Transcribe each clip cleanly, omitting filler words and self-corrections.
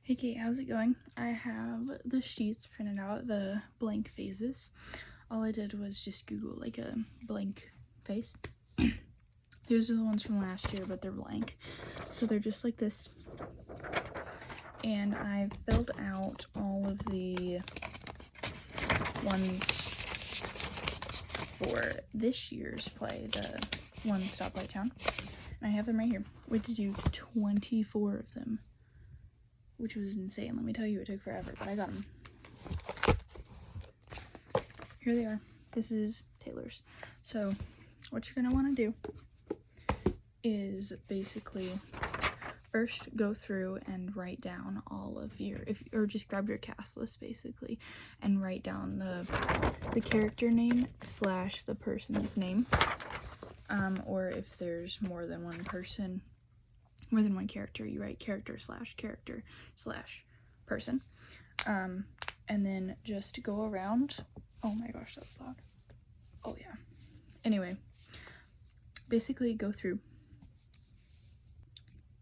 Hey Kate, how's it going? I have the sheets printed out, the blank phases. All I did was just Google like a blank face. These are the ones from last year, but they're blank. So they're just like this. And I filled out all of the ones for this year's play, the One Stoplight Town. And I have them right here. We had to do 24 of them, which was insane. Let me tell you, it took forever, but I got them. Here they are. This is Taylor's. So what you're gonna want to do is basically first go through and write down all of your, or just grab your cast list basically and write down the character name slash the person's name, or if there's more than one person, more than one character, you write character slash person, and then just go around. Oh my gosh, that was loud. Oh yeah. Anyway, basically go through,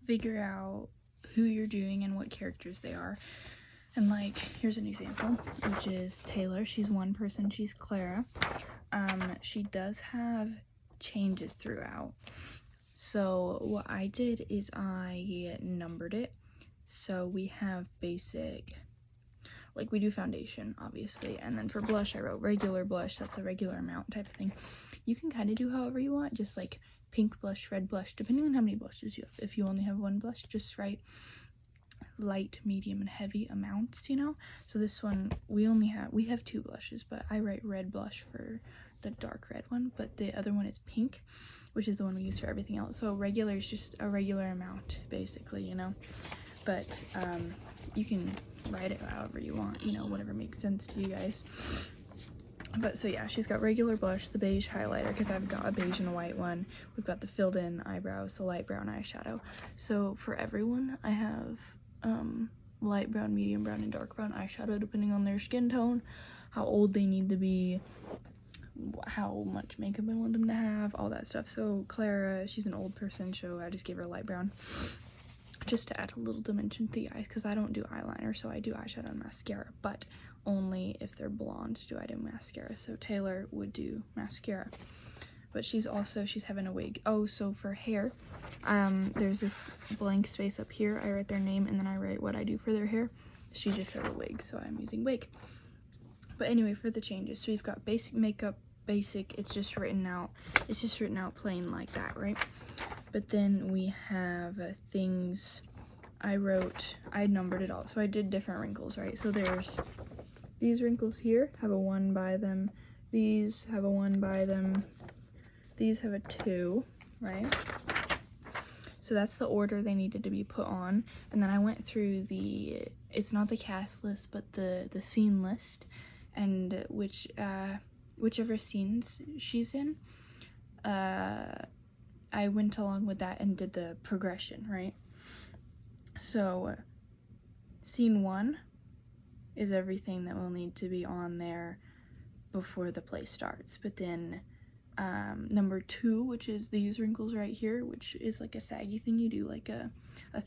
figure out who you're doing and what characters they are. And like, here's an example, which is Taylor. She's one person, she's Clara. She does have changes throughout. So what I did is I numbered it. So we have basic, like we do foundation, obviously, and then for blush I wrote regular blush, that's a regular amount type of thing. You can kind of do however you want, just like pink blush, red blush, depending on how many blushes you have. If you only have one blush, just write light, medium, and heavy amounts, you know. So this one, we have two blushes, but I write red blush for the dark red one, but the other one is pink, which is the one we use for everything else. So regular is just a regular amount basically, you know. But you can write it however you want, you know, whatever makes sense to you guys. But so yeah, she's got regular blush, the beige highlighter, because I've got a beige and a white one. We've got the filled in eyebrows, the light brown eyeshadow. So for everyone, I have light brown, medium brown, and dark brown eyeshadow depending on their skin tone, how old they need to be, how much makeup I want them to have, all that stuff. So Clara, she's an old person, so I just gave her light brown, just to add a little dimension to the eyes, because I don't do eyeliner, so I do eyeshadow and mascara, but only if they're blonde do I do mascara. So Taylor would do mascara, but she's having a wig. Oh, so for hair, there's this blank space up here. I write their name and then I write what I do for their hair. She just has a wig, so I'm using wig. But anyway, for the changes, so we've got basic makeup, basic, it's just written out plain like that, right? But then we have things, I numbered it all. So I did different wrinkles, right? So there's these wrinkles here have a 1 by them. These have a 1 by them. These have a 2, right? So that's the order they needed to be put on. And then I went through it's not the cast list, but the scene list, and whichever scenes she's in, I went along with that and did the progression, right? So scene 1 is everything that will need to be on there before the play starts. But then number 2, which is these wrinkles right here, which is like a saggy thing, you do like a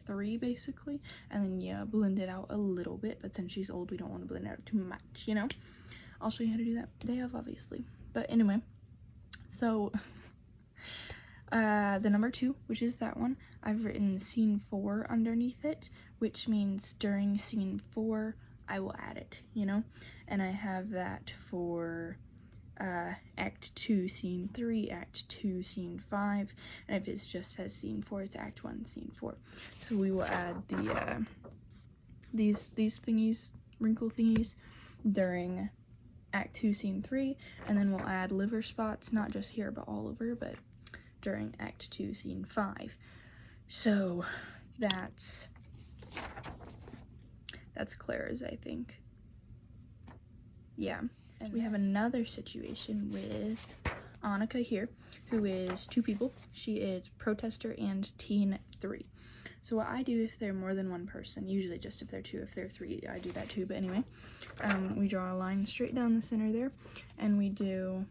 3 basically, and then you blend it out a little bit, but since she's old we don't want to blend it out too much, you know. I'll show you how to do that day of, obviously. But anyway, so the number 2, which is that one, I've written scene 4 underneath it, which means during scene 4 I will add it, you know. And I have that for act 2 scene 3, act 2 scene 5, and if it just says scene 4, it's act 1 scene 4. So we will add the these thingies, wrinkle thingies, during act 2 scene 3, and then we'll add liver spots, not just here but all over, but during act 2 scene 5. So that's Clara's, I think. Yeah. And we have another situation with Annika here, who is 2 people. She is protester and teen 3. So what I do if they're more than one person, usually just if they're 2, if they're 3, I do that too, but anyway, we draw a line straight down the center there, and we do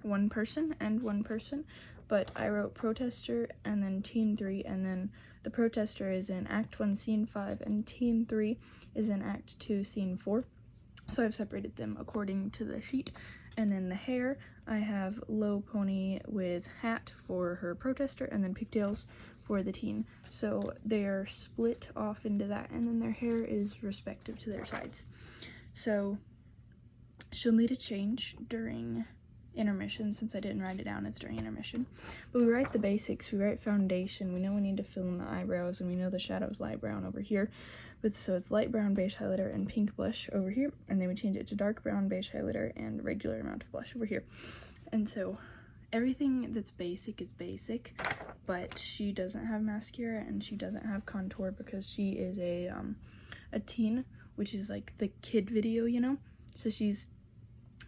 1 person and 1 person, but I wrote protester and then teen 3, and then the protester is in Act 1, Scene 5, and Teen 3 is in Act 2, Scene 4. So I've separated them according to the sheet. And then the hair, I have low pony with hat for her protester, and then pigtails for the teen. So they are split off into that, and then their hair is respective to their sides. So she'll need a change during intermission, since I didn't write it down, it's during intermission. But we write the basics, we write foundation, we know we need to fill in the eyebrows, and we know the shadow's light brown over here. But so it's light brown beige highlighter and pink blush over here, and then we change it to dark brown beige highlighter and regular amount of blush over here. And so everything that's basic is basic, but she doesn't have mascara and she doesn't have contour because she is a teen, which is like the kid video, you know? So she's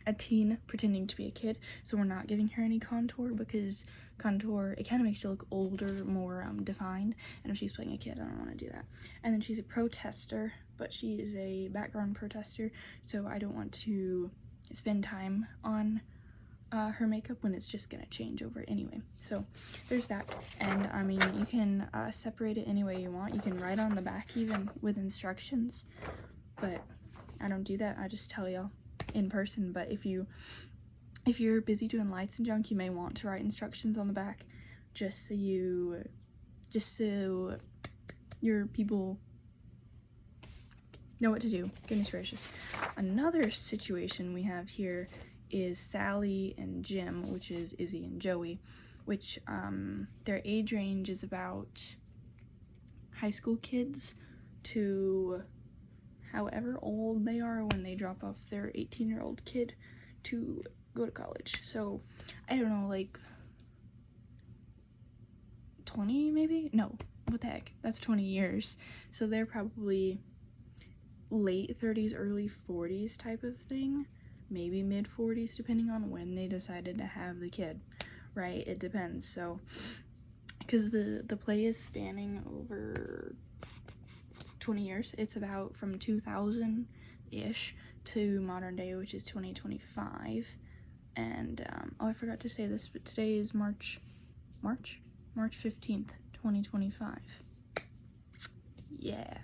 a teen pretending to be a kid, so we're not giving her any contour, because contour, it kind of makes you look older, more defined, and if she's playing a kid, I don't want to do that. And then she's a protester, but she is a background protester, so I don't want to spend time on her makeup when it's just gonna change over anyway. So there's that. And I mean, you can separate it any way you want. You can write on the back even with instructions, but I don't do that. I just tell y'all in person. But if you're busy doing lights and junk, you may want to write instructions on the back, just so your people know what to do. Goodness gracious. Another situation we have here is Sally and Jim, which is Izzy and Joey, which their age range is about high school kids to however old they are when they drop off their 18-year-old kid to go to college. So I don't know, like 20 maybe? No, what the heck, that's 20 years. So they're probably late 30s, early 40s type of thing, maybe mid 40s depending on when they decided to have the kid, right? It depends. So because the play is spanning over 20 years, it's about from 2000-ish to modern day, which is 2025. And oh, I forgot to say this, but today is March 15th, 2025. Yeah,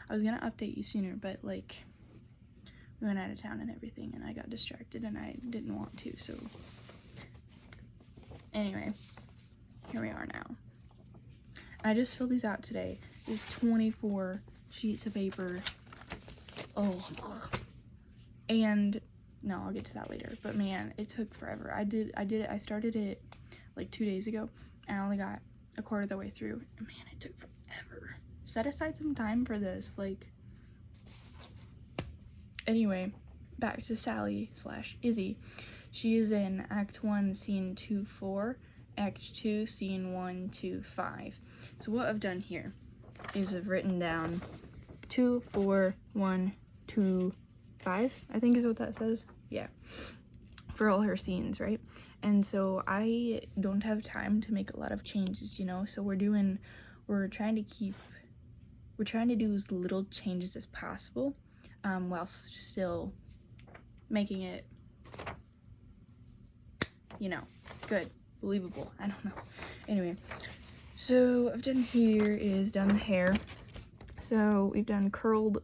I was gonna update you sooner, but like we went out of town and everything, and I got distracted and I didn't want to. So anyway, here we are now. I just filled these out today. There's 24 sheets of paper. Oh, and no, I'll get to that later. But man, it took forever. I started it like 2 days ago, and I only got a quarter of the way through. And man, it took forever. Set aside some time for this. Like, anyway, back to Sally / Izzy. She is in Act 1, Scene 2-4, Act 2, Scene 1-5. So what I've done here is I've written down 2, 4, 1, 2, 5, I think is what that says. Yeah, for all her scenes, right? And so I don't have time to make a lot of changes, you know, so we're trying to do as little changes as possible, while still making it, you know, good, believable. I don't know. Anyway, so what I've done here is done the hair. So we've done curled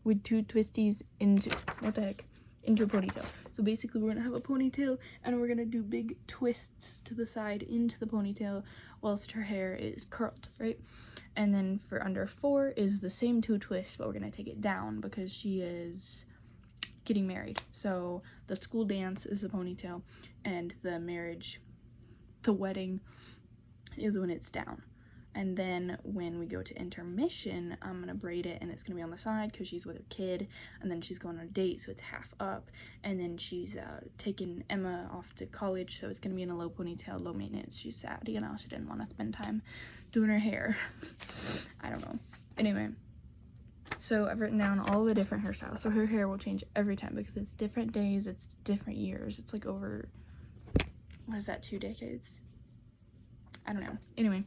with two twisties into, what the heck, into a ponytail. So basically we're gonna have a ponytail and we're gonna do big twists to the side into the ponytail whilst her hair is curled, right? And then for under 4 is the same 2 twists, but we're gonna take it down because she is getting married. So the school dance is a ponytail, and the wedding is when it's down. And then when we go to intermission, I'm gonna braid it, and it's gonna be on the side because she's with her kid, and then she's going on a date, so it's half up. And then she's taking Emma off to college, so it's gonna be in a low ponytail, low maintenance. She's sad, you know, she didn't want to spend time doing her hair. I don't know. Anyway, so I've written down all the different hairstyles. So her hair will change every time because it's different days, it's different years. It's like over, what is that, 2 decades? I don't know. Anyway,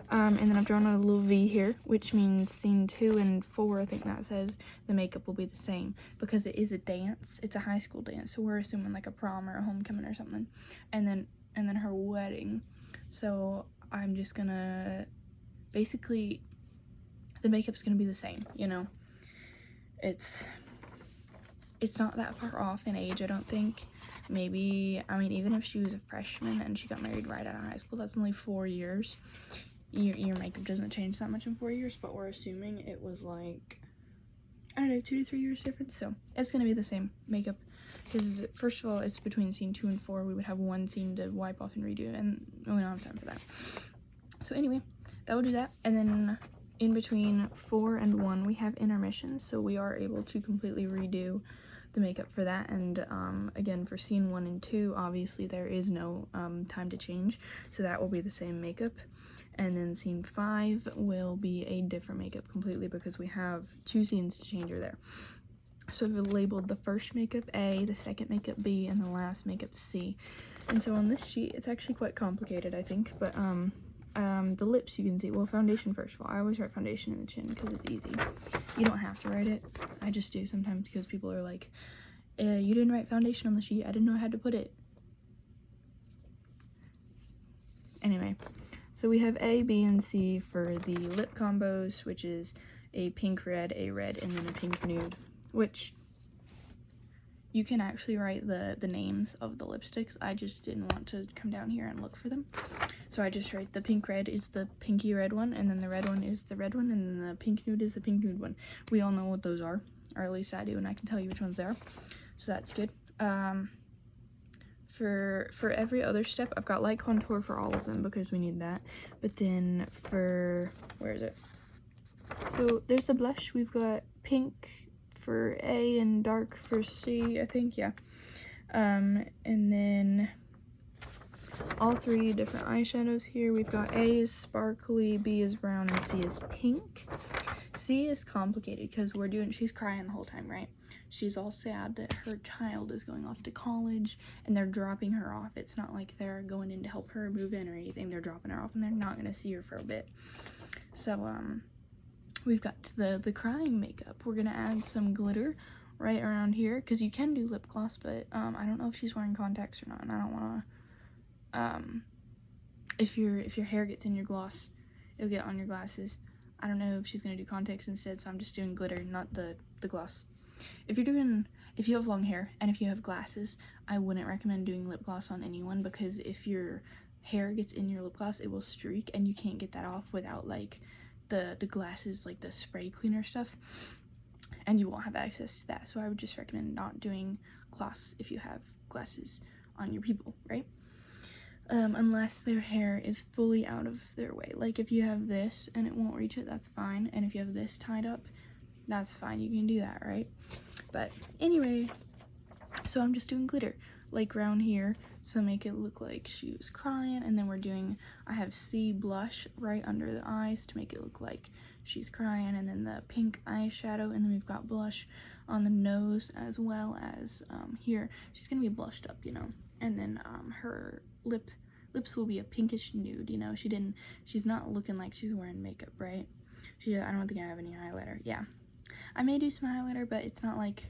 and then I've drawn a little V here, which means Scene 2 and 4, I think that says, the makeup will be the same because it is a dance. It's a high school dance, so we're assuming like a prom or a homecoming or something. And then her wedding. So I'm just gonna basically the makeup's gonna be the same, you know. It's not that far off in age, I don't think. Maybe, I mean, even if she was a freshman and she got married right out of high school, that's only 4 years. Your makeup doesn't change that much in 4 years, but we're assuming it was like, I don't know, 2 to 3 years difference, so it's gonna be the same makeup. Because first of all, it's between scene 2 and 4. We would have one scene to wipe off and redo, and we don't have time for that. So anyway, that will do that. And then in between 4 and 1, we have intermission, so we are able to completely redo the makeup for that. And again, for scene 1 and 2, obviously there is no time to change, so that will be the same makeup. And then scene 5 will be a different makeup completely, because we have 2 scenes to change her there. So we've labeled the first makeup A, the second makeup B, and the last makeup C. And so on this sheet, it's actually quite complicated, I think, but the lips, you can see, well, foundation first of all. I always write foundation in the chin because it's easy. You don't have to write it. I just do sometimes because people are like, you didn't write foundation on the sheet. I didn't know I had to put it. Anyway, so we have A, B, and C for the lip combos, which is a pink red, a red, and then a pink nude, which you can actually write the names of the lipsticks. I just didn't want to come down here and look for them. So I just write the pink red is the pinky red one, and then the red one is the red one, and then the pink nude is the pink nude one. We all know what those are, or at least I do, and I can tell you which ones they are. So that's good. For every other step, I've got light contour for all of them because we need that. But then for, where is it? So there's the blush. We've got pink for A and dark for C, I think, yeah. And then all 3 different eyeshadows here. We've got A is sparkly, B is brown, and C is pink. C is complicated because she's crying the whole time, right? She's all sad that her child is going off to college and they're dropping her off. It's not like they're going in to help her move in or anything. They're dropping her off and they're not going to see her for a bit. So, we've got the crying makeup. We're gonna add some glitter right around here because you can do lip gloss, but I don't know if she's wearing contacts or not, and I don't want to. If your hair gets in your gloss, it'll get on your glasses. I don't know if she's gonna do contacts instead, so I'm just doing glitter, not the gloss. If you have long hair and if you have glasses, I wouldn't recommend doing lip gloss on anyone, because if your hair gets in your lip gloss, it will streak, and you can't get that off without like the glasses, like the spray cleaner stuff, and you won't have access to that. So I would just recommend not doing gloss if you have glasses on your people, right? Unless their hair is fully out of their way. Like if you have this and it won't reach it, that's fine. And if you have this tied up, that's fine. You can do that, right? But anyway, so I'm just doing glitter like around here, so make it look like she was crying. And then I have C blush right under the eyes to make it look like she's crying, and then the pink eyeshadow, and then we've got blush on the nose as well as here. She's gonna be blushed up, you know, and then her lips will be a pinkish nude, you know. She's not looking like she's wearing makeup, right? I don't think I have any highlighter. Yeah, I may do some highlighter, but it's not like,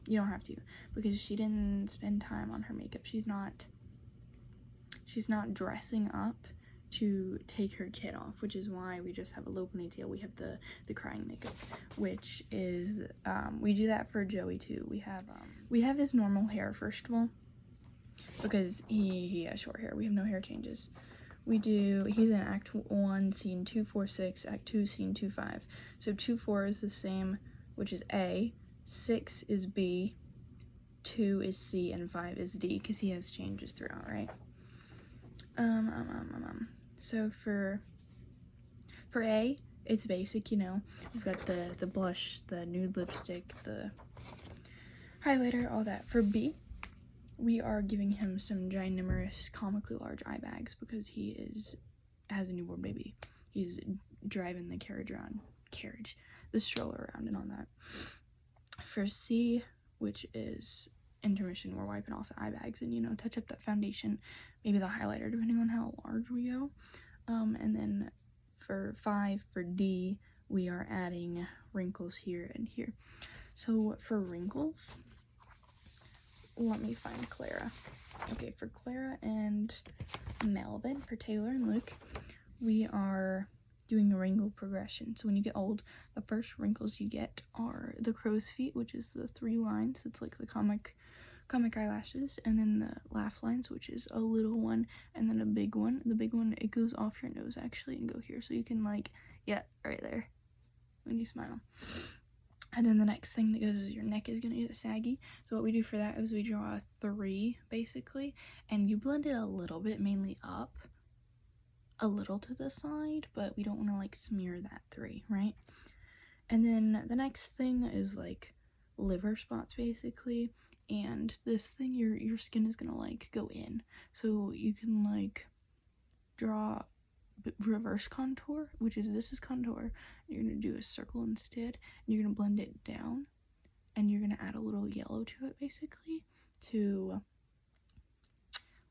you don't have to, because she didn't spend time on her makeup. She's not dressing up to take her kid off, which is why we just have a low ponytail. We have the crying makeup, which is we do that for Joey too. We have his normal hair first of all, because he has short hair. We have no hair changes. He's in Act 1, Scene 246, Act 2, Scene 25. So 2-4 is the same, which is A, 6 is B, 2 is C, and 5 is D, because he has changes throughout, right? So for A, it's basic, you know. We've got the blush, the nude lipstick, the highlighter, all that. For B, we are giving him some ginormous, comically large eye bags because he has a newborn baby. He's driving the stroller around and all that. For C, which is intermission, we're wiping off the eye bags and, you know, touch up that foundation, maybe the highlighter, depending on how large we go. And then for 5, for D, we are adding wrinkles here and here. So for wrinkles, let me find Clara. Okay, for Clara and Melvin, for Taylor and Luke, we are doing a wrinkle progression. So when you get old, the first wrinkles you get are the crow's feet, which is the 3 lines. It's like the comic eyelashes, and then the laugh lines, which is a little one, and then a big one. The big one, it goes off your nose actually and go here, so you can like, yeah, right there when you smile. And then the next thing that goes is your neck is gonna get saggy. So what we do for that is we draw a 3 basically, and you blend it a little bit, mainly up, a little to the side, but we don't want to like smear that 3, right? And then the next thing is like liver spots basically, and this thing your skin is gonna like go in, so you can like draw reverse contour, which is, this is contour, you're gonna do a circle instead, and you're gonna blend it down, and you're gonna add a little yellow to it basically to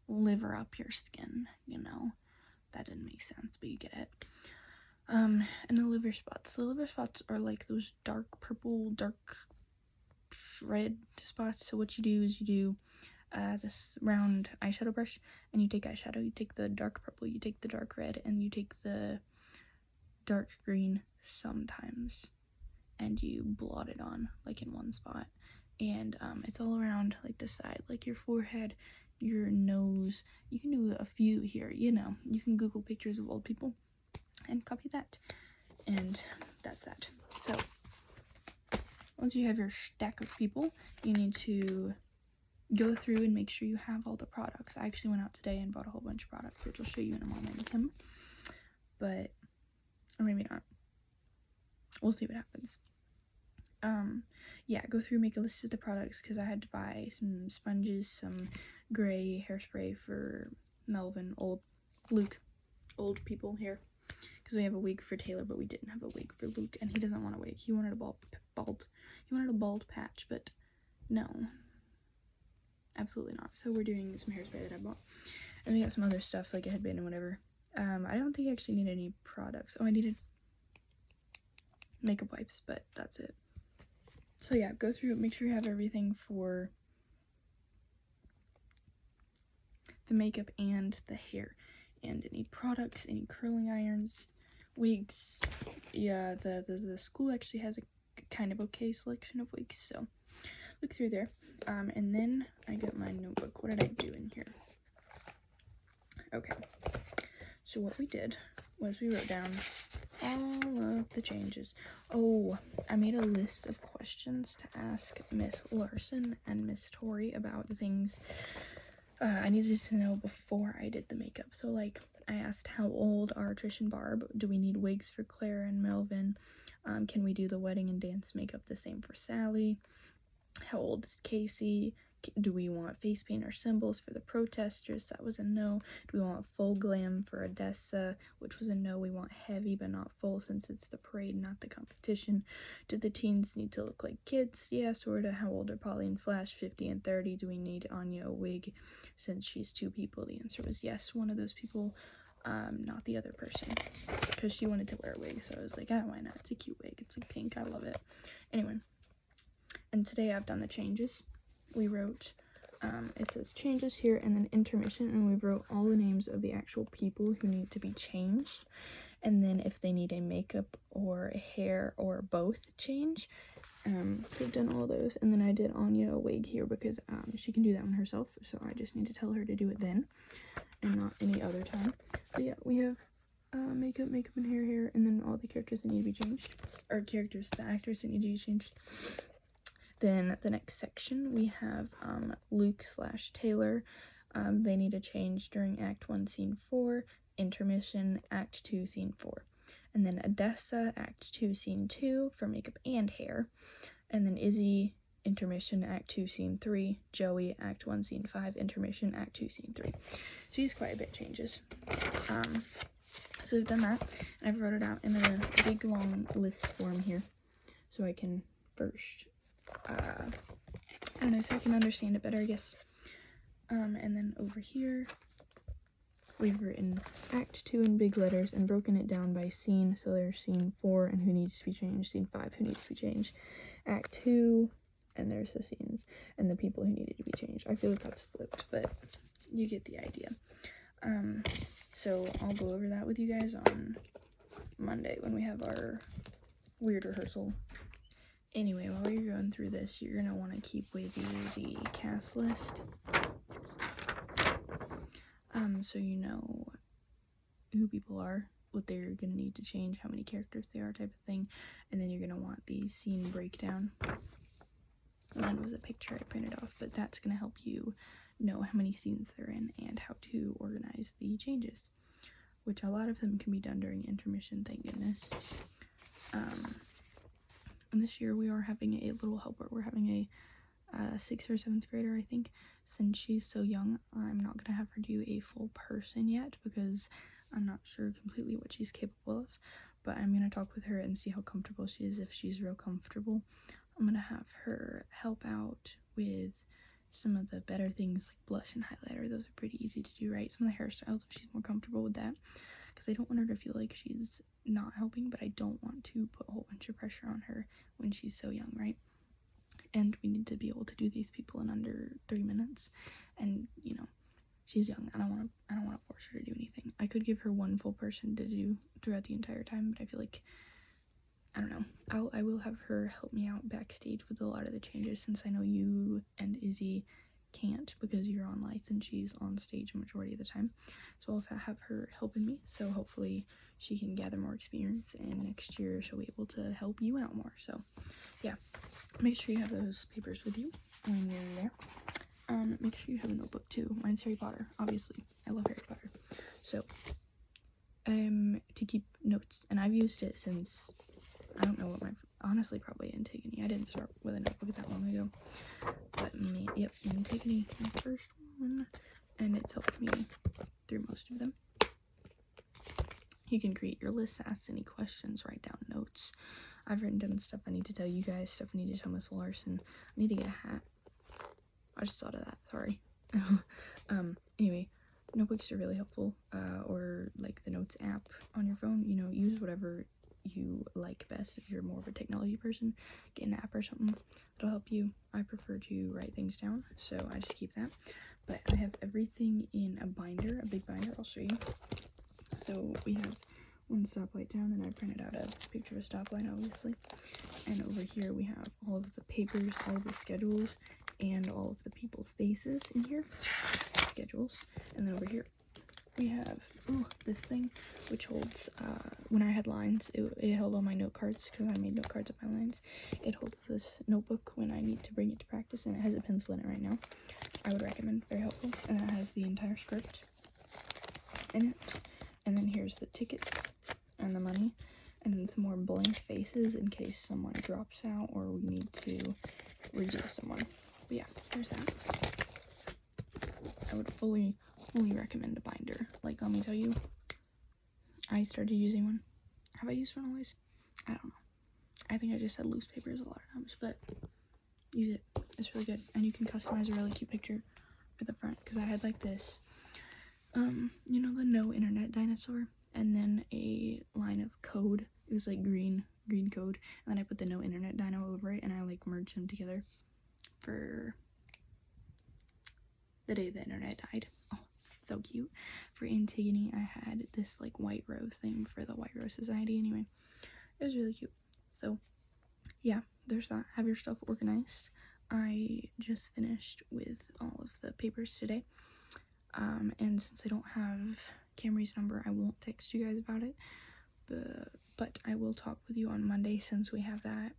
liver up your skin, you know. That didn't make sense, but you get it. And the liver spots are like those dark purple, dark red spots. So what you do is you do this round eyeshadow brush, and you take eyeshadow, you take the dark purple, you take the dark red, and you take the dark green sometimes, and you blot it on like in one spot, and it's all around like the side, like your forehead, your nose. You can do a few here, you know, you can Google pictures of old people and copy that, and that's that. So once you have your stack of people, you need to go through and make sure you have all the products. I actually went out today and bought a whole bunch of products, which I'll show you in a moment, but, or maybe not, we'll see what happens. Yeah, go through, make a list of the products, because I had to buy some sponges, some gray hairspray for Melvin, Luke, old people hair, because we have a wig for Taylor, but we didn't have a wig for Luke, and he doesn't want a wig. He wanted a bald patch, but no, absolutely not. So we're doing some hairspray that I bought, and we got some other stuff like a headband and whatever. I don't think I actually need any products. Oh, I needed makeup wipes, but that's it. So yeah, go through, make sure you have everything for the makeup and the hair, and any products, any curling irons, wigs. Yeah, the school actually has a kind of okay selection of wigs, so look through there. And then I got my notebook. What did I do in here? Okay, so what we did was we wrote down all of the changes. Oh, I made a list of questions to ask Miss Larson and Miss Tori about the things I needed to know before I did the makeup. So like, I asked how old are Trish and Barb? Do we need wigs for Clara and Melvin? Can we do the wedding and dance makeup the same for Sally? How old is Casey? Do we want face paint or symbols for the protesters? That was a no. Do we want full glam for Odessa? Which was a no. We want heavy but not full, since it's the parade, not the competition. Do the teens need to look like kids? Yeah, sorta. How old are Polly and Flash? 50 and 30. Do we need Anya a wig since she's 2 people? The answer was yes. One of those people, not the other person, because she wanted to wear a wig, so I was like, ah, why not? It's a cute wig. It's like pink. I love it. Anyway, and today I've done the changes. We wrote, it says changes here, and then intermission, and we wrote all the names of the actual people who need to be changed, and then if they need a makeup or a hair or both change. So we've done all those, and then I did Anya a wig here because she can do that one herself, so I just need to tell her to do it then and not any other time. But yeah, we have makeup and hair, and then all the characters that need to be changed, or the actors that need to be changed. Then the next section, we have Luke/Taylor. They need a change during Act 1, Scene 4, intermission, Act 2, Scene 4. And then Odessa, Act 2, Scene 2, for makeup and hair. And then Izzy, intermission, Act 2, Scene 3. Joey, Act 1, Scene 5, intermission, Act 2, Scene 3. So he's quite a bit changes. So we've done that, and I've wrote it out in a big long list form here, so I can first... I don't know, so I can understand it better, I guess. And then over here, we've written Act 2 in big letters and broken it down by scene. So there's Scene 4 and who needs to be changed, Scene 5, who needs to be changed, Act 2, and there's the scenes and the people who needed to be changed. I feel like that's flipped, but you get the idea. So I'll go over that with you guys on Monday when we have our weird rehearsal. Anyway, while you're going through this, you're gonna want to keep with you the cast list, so you know who people are, what they're gonna need to change, how many characters they are, type of thing. And then you're gonna want the scene breakdown. Mine was a picture I printed off, but that's gonna help you know how many scenes they're in and how to organize the changes, which a lot of them can be done during intermission, thank goodness. And this year we are having a little helper. We're having a 6th or 7th grader, I think. Since she's so young, I'm not gonna have her do a full person yet because I'm not sure completely what she's capable of, but I'm gonna talk with her and see how comfortable she is. If she's real comfortable, I'm gonna have her help out with some of the better things like blush and highlighter. Those are pretty easy to do, right? Some of the hairstyles, if she's more comfortable with that, because I don't want her to feel like she's not helping, but I don't want to put a whole bunch of pressure on her when she's so young, right? And we need to be able to do these people in under 3 minutes, and you know, she's young. I don't want to force her to do anything. I could give her one full person to do throughout the entire time, but I feel like, I don't know, I will have her help me out backstage with a lot of the changes, since I know you and Izzy can't because you're on lights and she's on stage a majority of the time. So I'll have her helping me, so hopefully she can gather more experience, and next year she'll be able to help you out more. So yeah, make sure you have those papers with you when you're there. Make sure you have a notebook too. Mine's Harry Potter, obviously. I love Harry Potter. So to keep notes, and I've used it since, I don't know what honestly probably Antigone. I didn't start with a notebook that long ago, but yep, Antigone, my first one, and it's helped me through most of them. You can create your list, ask any questions, write down notes. I've written down stuff I need to tell you guys, stuff I need to tell Miss Larson. I need to get a hat. I just thought of that, sorry. Anyway, notebooks are really helpful, or like the notes app on your phone. You know, use whatever you like best. If you're more of a technology person, get an app or something that'll help you. I prefer to write things down, so I just keep that. But I have everything in a binder, a big binder. I'll show you. So we have one stoplight down, and I printed out a picture of a stoplight, obviously. And over here we have all of the papers, all of the schedules, and all of the people's faces in here, schedules. And then over here we have this thing which holds, when I had lines, it held all my note cards because I made note cards of my lines. It holds this notebook when I need to bring it to practice, and it has a pencil in it right now. I would recommend, very helpful. And it has the entire script in it. And then here's the tickets and the money, and then some more blank faces in case someone drops out or we need to redo someone. But yeah, there's that. I would fully recommend a binder. Like, let me tell you, I started using one. Have I used one always? I don't know. I think I just had loose papers a lot of times, but use it. It's really good. And you can customize a really cute picture for the front, because I had like this, you know, the no internet dinosaur, and then a line of code. It was like green code, and then I put the no internet dino over it, and I like merged them together for the day the internet died. Oh, so cute. For Antigone, I had this like white rose thing for the White Rose Society. Anyway, it was really cute. So yeah, there's that. Have your stuff organized. I just finished with all of the papers today, and since I don't have Camry's number, I won't text you guys about it, but I will talk with you on Monday, since we have that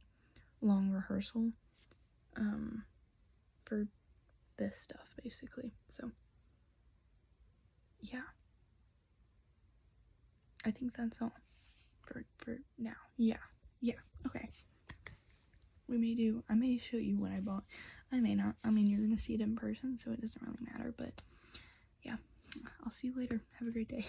long rehearsal for this stuff, basically. So yeah, I think that's all for now. Yeah, okay. I may show you what I bought. I may not. I mean, you're gonna see it in person, so it doesn't really matter, but yeah, I'll see you later. Have a great day.